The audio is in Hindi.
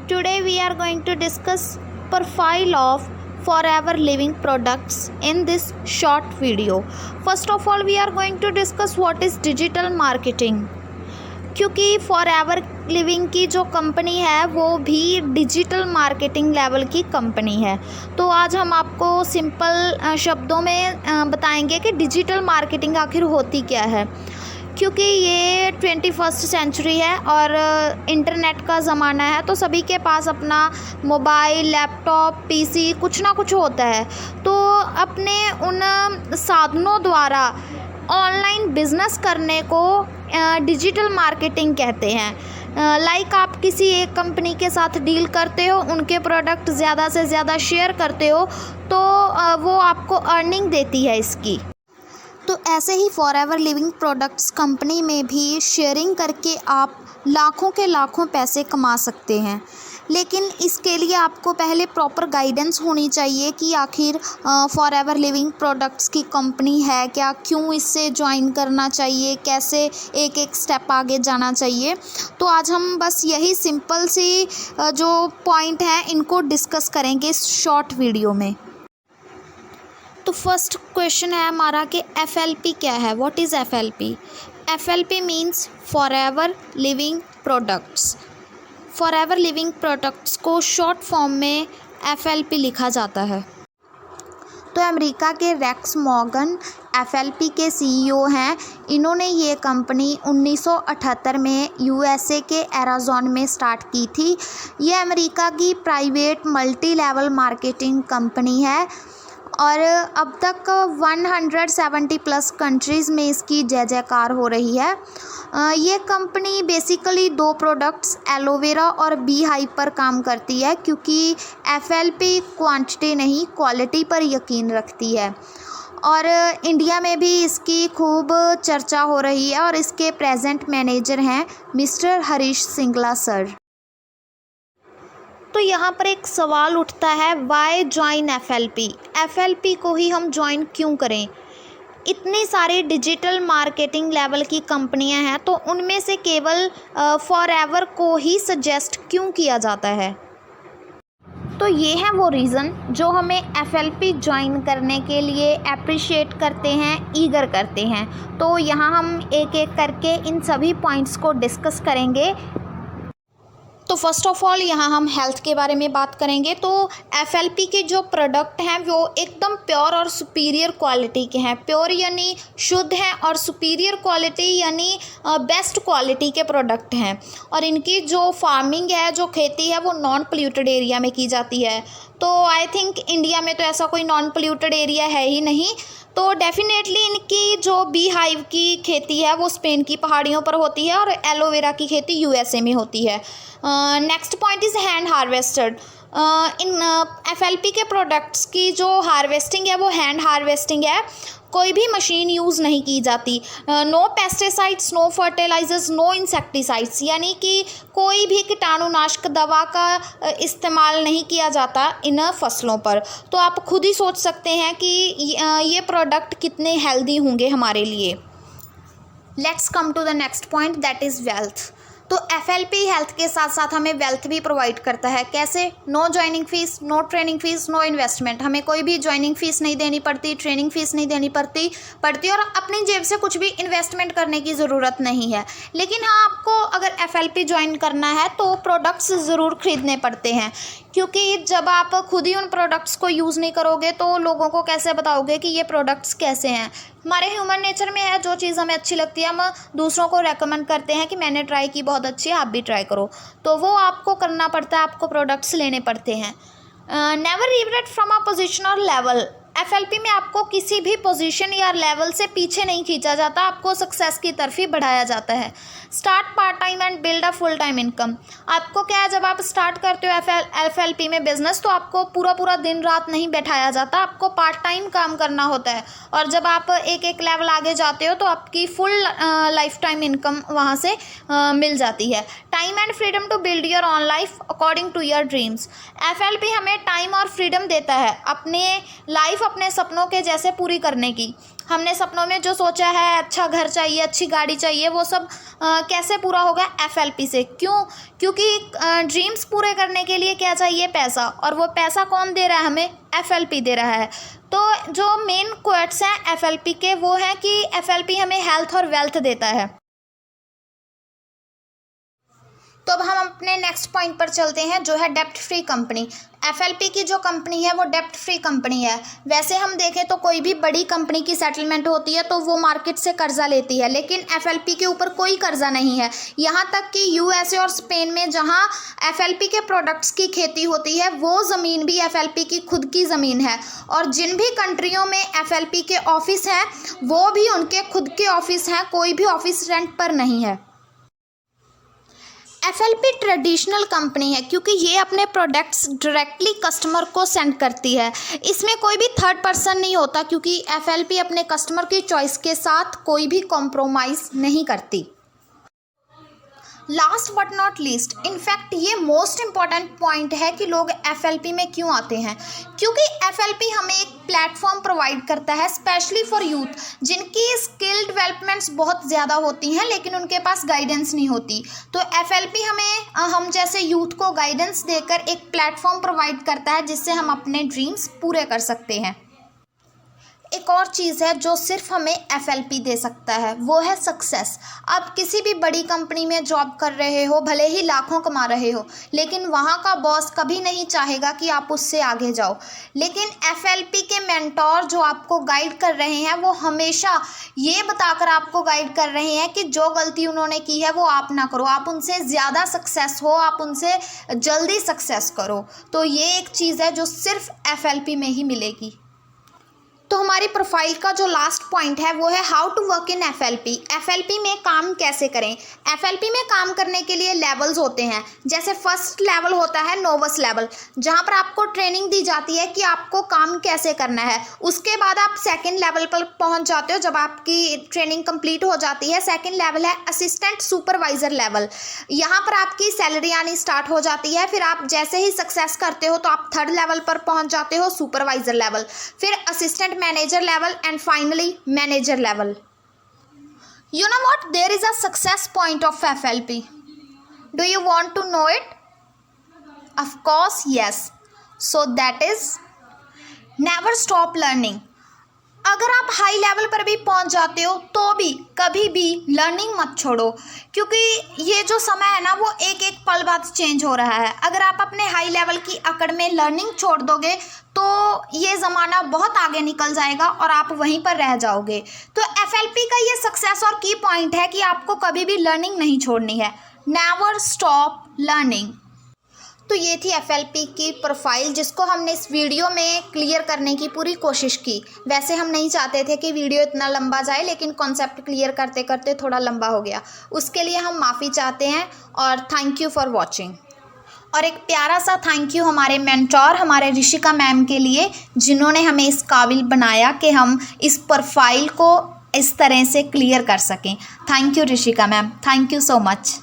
Today we are going to discuss profile of forever living products in this short video. First of all, we are going to discuss what is digital marketing. क्योंकि फॉरएवर लिविंग की जो कंपनी है वो भी डिजिटल मार्केटिंग लेवल की कंपनी है। तो आज हम आपको सिंपल शब्दों में बताएंगे कि डिजिटल मार्केटिंग आखिर होती क्या है। क्योंकि ये 21st सेंचुरी है और इंटरनेट का ज़माना है, तो सभी के पास अपना मोबाइल, लैपटॉप, पीसी कुछ ना कुछ होता है। तो अपने उन साधनों द्वारा ऑनलाइन बिजनेस करने को डिजिटल मार्केटिंग कहते हैं। लाइक आप किसी एक कंपनी के साथ डील करते हो, उनके प्रोडक्ट ज़्यादा से ज़्यादा शेयर करते हो, तो वो आपको अर्निंग देती है इसकी। तो ऐसे ही फॉरएवर लिविंग प्रोडक्ट्स कंपनी में भी शेयरिंग करके आप लाखों के लाखों पैसे कमा सकते हैं। लेकिन इसके लिए आपको पहले प्रॉपर गाइडेंस होनी चाहिए कि आखिर फॉरएवर लिविंग प्रोडक्ट्स की कंपनी है क्या, क्यों इससे ज्वाइन करना चाहिए, कैसे एक एक स्टेप आगे जाना चाहिए। तो आज हम बस यही सिंपल सी जो पॉइंट हैं इनको डिस्कस करेंगे इस शॉर्ट वीडियो में। तो फर्स्ट क्वेश्चन है हमारा कि FLP क्या है, what is FLP। FLP means forever living products. Forever living products को शॉर्ट फॉर्म में FLP लिखा जाता है। तो अमेरिका के रेक्स मॉर्गन FLP के CEO हैं। इन्होंने ये कंपनी 1978 में USA के एरिज़ोना में स्टार्ट की थी। ये अमेरिका की private multi level marketing company है और अब तक 170 प्लस कंट्रीज़ में इसकी जय जयकार हो रही है। ये कंपनी बेसिकली दो प्रोडक्ट्स एलोवेरा और बी हाइव पर काम करती है, क्योंकि FLP क्वांटिटी नहीं क्वालिटी पर यकीन रखती है। और इंडिया में भी इसकी खूब चर्चा हो रही है और इसके प्रेजेंट मैनेजर हैं मिस्टर हरीश सिंगला सर। तो यहाँ पर एक सवाल उठता है, वाई ज्वाइन FLP। FLP को ही हम ज्वाइन क्यों करें। इतनी सारी डिजिटल मार्केटिंग लेवल की कंपनियां हैं, तो उनमें से केवल फॉरएवर को ही सजेस्ट क्यों किया जाता है। तो ये है वो रीज़न जो हमें FLP ज्वाइन करने के लिए अप्रिशिएट करते हैं, ईगर करते हैं। तो यहाँ हम एक एक करके इन सभी पॉइंट्स को डिस्कस करेंगे। तो फर्स्ट ऑफ ऑल यहाँ हम हेल्थ के बारे में बात करेंगे। तो FLP के जो प्रोडक्ट हैं वो एकदम प्योर और सुपीरियर क्वालिटी के हैं। प्योर यानी शुद्ध हैं और सुपीरियर क्वालिटी यानी बेस्ट क्वालिटी के प्रोडक्ट हैं। और इनकी जो फार्मिंग है, जो खेती है, वो नॉन पोल्यूटेड एरिया में की जाती है। तो आई थिंक इंडिया में तो ऐसा कोई नॉन पोल्यूटेड एरिया है ही नहीं। तो डेफिनेटली इनकी जो बी हाइव की खेती है वो स्पेन की पहाड़ियों पर होती है और एलोवेरा की खेती USA में होती है। Next point is hand harvested. In FLP के प्रोडक्ट्स की जो हार्वेस्टिंग है वो हैंड हार्वेस्टिंग है, कोई भी मशीन यूज़ नहीं की जाती। No pesticides, no fertilisers, no insecticides, यानी कि कोई भी कीटाणुनाशक दवा का इस्तेमाल नहीं किया जाता इन फसलों पर। तो आप खुद ही सोच सकते हैं कि ये प्रोडक्ट कितने हेल्दी होंगे हमारे लिए। Let's come to the next point, that is wealth. तो FLP हेल्थ के साथ साथ हमें वेल्थ भी प्रोवाइड करता है। कैसे? No joining fees, no training fees, no investment. हमें कोई भी ज्वाइनिंग फ़ीस नहीं देनी पड़ती, ट्रेनिंग फ़ीस नहीं देनी पड़ती और अपनी जेब से कुछ भी इन्वेस्टमेंट करने की ज़रूरत नहीं है। लेकिन हाँ, आपको अगर FLP ज्वाइन करना है तो प्रोडक्ट्स ज़रूर ख़रीदने पड़ते हैं, क्योंकि जब आप खुद ही उन प्रोडक्ट्स को यूज़ नहीं करोगे तो लोगों को कैसे बताओगे कि ये प्रोडक्ट्स कैसे हैं। हमारे ह्यूमन नेचर में है, जो चीज़ हमें अच्छी लगती है हम दूसरों को रेकमेंड करते हैं कि मैंने ट्राई की, बहुत अच्छी है, आप भी ट्राई करो। तो वो आपको करना पड़ता है, आपको प्रोडक्ट्स लेने पड़ते हैं। Never regret from a position और लेवल। FLP में आपको किसी भी पोजीशन या लेवल से पीछे नहीं खींचा जाता, आपको सक्सेस की तरफ ही बढ़ाया जाता है। Start part time and build a full time income. आपको क्या है, जब आप स्टार्ट करते हो FLP में बिजनेस, तो आपको पूरा दिन रात नहीं बैठाया जाता, आपको पार्ट टाइम काम करना होता है। और जब आप एक एक लेवल आगे जाते हो तो आपकी फुल लाइफ टाइम इनकम वहाँ से मिल जाती है। Time and freedom to build your own life according to your dreams. FLP हमें टाइम और फ्रीडम देता है अपने लाइफ अपने सपनों के जैसे पूरी करने की। हमने सपनों में जो सोचा है, अच्छा घर चाहिए, अच्छी गाड़ी चाहिए, वो सब कैसे पूरा होगा? FLP से। क्योंकि ड्रीम्स पूरे करने के लिए क्या चाहिए? पैसा। और वो पैसा कौन दे रहा है हमें? FLP दे रहा है। तो जो मेन क्वेट्स हैं FLP के वो हैं कि FLP हमें हेल्थ और वेल्थ देता है। तो अब हम अपने नेक्स्ट पॉइंट पर चलते हैं, जो है डेप्ट फ्री कंपनी। FLP की जो कंपनी है वो डेप्ट फ्री कंपनी है। वैसे हम देखें तो कोई भी बड़ी कंपनी की सेटलमेंट होती है तो वो मार्केट से कर्जा लेती है, लेकिन FLP के ऊपर कोई कर्जा नहीं है। यहाँ तक कि USA और स्पेन में जहाँ FLP के प्रोडक्ट्स की खेती होती है वो ज़मीन भी FLP की खुद की ज़मीन है। और जिन भी कंट्रियों में FLP के ऑफिस हैं वो भी उनके खुद के ऑफिस हैं, कोई भी ऑफिस रेंट पर नहीं है। FLP ट्रेडिशनल कंपनी है क्योंकि ये अपने प्रोडक्ट्स डायरेक्टली कस्टमर को सेंड करती है। इसमें कोई भी थर्ड पर्सन नहीं होता क्योंकि FLP अपने कस्टमर की चॉइस के साथ कोई भी कॉम्प्रोमाइज़ नहीं करती। Last but not least, in fact ये मोस्ट इम्पॉर्टेंट पॉइंट है कि लोग FLP में क्यों आते हैं, क्योंकि FLP हमें एक प्लेटफॉर्म प्रोवाइड करता है स्पेशली फॉर यूथ जिनकी स्किल डेवलपमेंट्स बहुत ज़्यादा होती हैं लेकिन उनके पास गाइडेंस नहीं होती। तो FLP हमें हम जैसे यूथ को गाइडेंस देकर एक प्लेटफॉर्म प्रोवाइड करता है जिससे हम अपने ड्रीम्स पूरे कर सकते हैं। एक और चीज़ है जो सिर्फ हमें FLP दे सकता है, वो है सक्सेस। आप किसी भी बड़ी कंपनी में जॉब कर रहे हो, भले ही लाखों कमा रहे हो, लेकिन वहाँ का बॉस कभी नहीं चाहेगा कि आप उससे आगे जाओ। लेकिन FLP के मेंटोर जो आपको गाइड कर रहे हैं वो हमेशा ये बताकर आपको गाइड कर रहे हैं कि जो गलती उन्होंने की है वो आप ना करो, आप उनसे ज़्यादा सक्सेस हो, आप उनसे जल्दी सक्सेस करो। तो ये एक चीज़ है जो सिर्फ FLP में ही मिलेगी। तो हमारी प्रोफाइल का जो लास्ट पॉइंट है वो है how to work in FLP। FLP में काम कैसे करें? FLP में काम करने के लिए लेवल्स होते हैं। जैसे फर्स्ट लेवल होता है नोवस लेवल, जहाँ पर आपको ट्रेनिंग दी जाती है कि आपको काम कैसे करना है। उसके बाद आप सेकंड लेवल पर पहुँच जाते हो जब आपकी ट्रेनिंग कंप्लीट हो जाती है। सेकंड लेवल है असिस्टेंट सुपरवाइज़र लेवल, यहाँ पर आपकी सैलरी आनी स्टार्ट हो जाती है। फिर आप जैसे ही सक्सेस करते हो तो आप थर्ड लेवल पर पहुँच जाते हो, सुपरवाइज़र लेवल, फिर assistant manager level and finally manager level. You know what? There is a success point of FLP. Do you want to know it? Of course, yes. So that is never stop learning. अगर आप हाई लेवल पर भी पहुंच जाते हो तो भी कभी भी लर्निंग मत छोड़ो, क्योंकि ये जो समय है ना वो एक एक पल बाद चेंज हो रहा है। अगर आप अपने हाई लेवल की अकड़ में लर्निंग छोड़ दोगे तो ये ज़माना बहुत आगे निकल जाएगा और आप वहीं पर रह जाओगे। तो FLP का ये सक्सेस और की पॉइंट है कि आपको कभी भी लर्निंग नहीं छोड़नी है, नेवर स्टॉप लर्निंग। तो ये थी FLP की प्रोफाइल जिसको हमने इस वीडियो में क्लियर करने की पूरी कोशिश की। वैसे हम नहीं चाहते थे कि वीडियो इतना लंबा जाए, लेकिन कॉन्सेप्ट क्लियर करते करते थोड़ा लंबा हो गया, उसके लिए हम माफ़ी चाहते हैं और थैंक यू फॉर वॉचिंग। और एक प्यारा सा थैंक यू हमारे मेंटोर हमारे ऋषिका मैम के लिए, जिन्होंने हमें इस काबिल बनाया कि हम इस प्रोफाइल को इस तरह से क्लियर कर सकें। Thank you Rishika ma'am, thank you so much.